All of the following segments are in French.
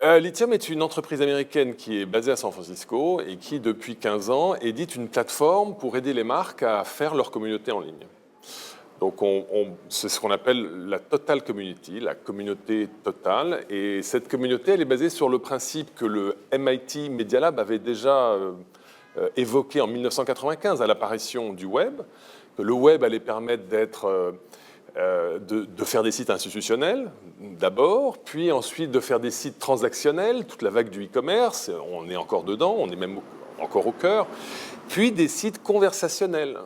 Lithium est une entreprise américaine qui est basée à San Francisco et qui, depuis 15 ans, édite une plateforme pour aider les marques à faire leur communauté en ligne. Donc, c'est ce qu'on appelle la Total Community, la communauté totale. Et cette communauté, elle est basée sur le principe que le MIT Media Lab avait déjà évoqué en 1995 à l'apparition du web, que le web allait permettre de faire des sites institutionnels d'abord, puis ensuite de faire des sites transactionnels, toute la vague du e-commerce, on est encore dedans, on est même encore au cœur, puis des sites conversationnels,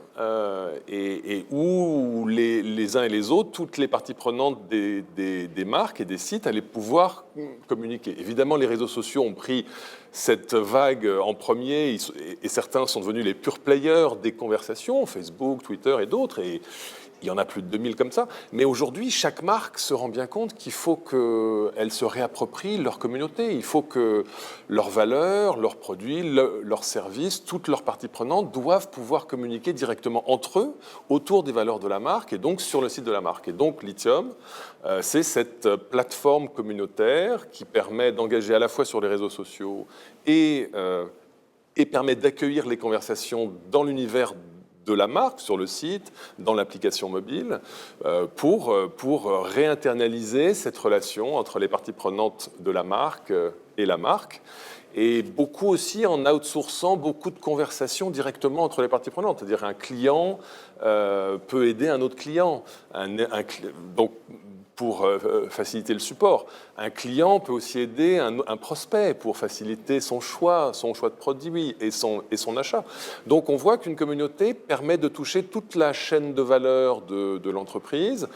et où les uns et les autres, toutes les parties prenantes des marques et des sites allaient pouvoir communiquer. Évidemment, les réseaux sociaux ont pris cette vague en premier, et certains sont devenus les pure players des conversations, Facebook, Twitter et d'autres, et il y en a plus de 2000 comme ça. Mais aujourd'hui, chaque marque se rend bien compte qu'il faut qu'elle se réapproprie leur communauté. Il faut que leurs valeurs, leurs produits, leurs services, toutes leurs parties prenantes doivent pouvoir communiquer directement entre eux autour des valeurs de la marque et donc sur le site de la marque. Et donc Lithium, c'est cette plateforme communautaire qui permet d'engager à la fois sur les réseaux sociaux et permet d'accueillir les conversations dans l'univers de la marque, sur le site, dans l'application mobile, pour réinternaliser cette relation entre les parties prenantes de la marque et la marque, et beaucoup aussi en outsourçant beaucoup de conversations directement entre les parties prenantes. C'est-à-dire un client peut aider un autre client. Donc, pour faciliter le support. Un client peut aussi aider un prospect pour faciliter son choix de produit et son achat. Donc on voit qu'une communauté permet de toucher toute la chaîne de valeur de l'entreprise,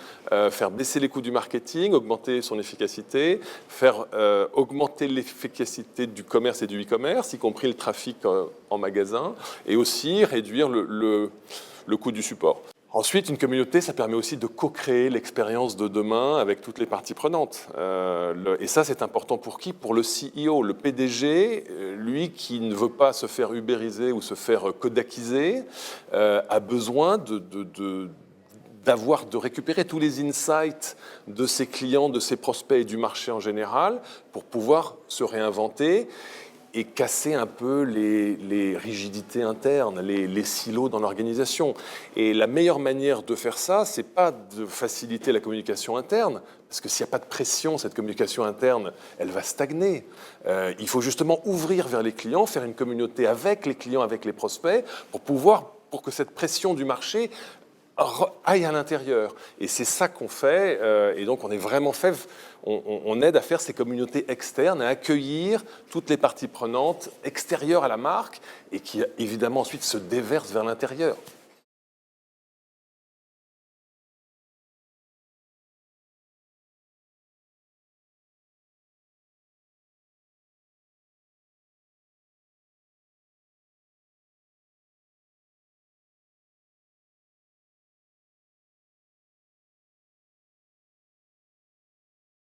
faire baisser les coûts du marketing, augmenter son efficacité, faire augmenter l'efficacité du commerce et du e-commerce, y compris le trafic en magasin, et aussi réduire le coût du support. Ensuite, une communauté, ça permet aussi de co-créer l'expérience de demain avec toutes les parties prenantes. Et ça, c'est important pour qui? Pour le CEO, le PDG, lui qui ne veut pas se faire ubériser ou se faire kodakiser, a besoin de récupérer tous les insights de ses clients, de ses prospects et du marché en général pour pouvoir se réinventer et casser un peu les rigidités internes, les silos dans l'organisation. Et la meilleure manière de faire ça, c'est pas de faciliter la communication interne, parce que s'il n'y a pas de pression, cette communication interne, elle va stagner. Il faut justement ouvrir vers les clients, faire une communauté avec les clients, avec les prospects, pour que cette pression du marché aille à l'intérieur. Et c'est ça qu'on fait, et donc on est vraiment on aide à faire ces communautés externes, à accueillir toutes les parties prenantes extérieures à la marque, et qui évidemment ensuite se déversent vers l'intérieur.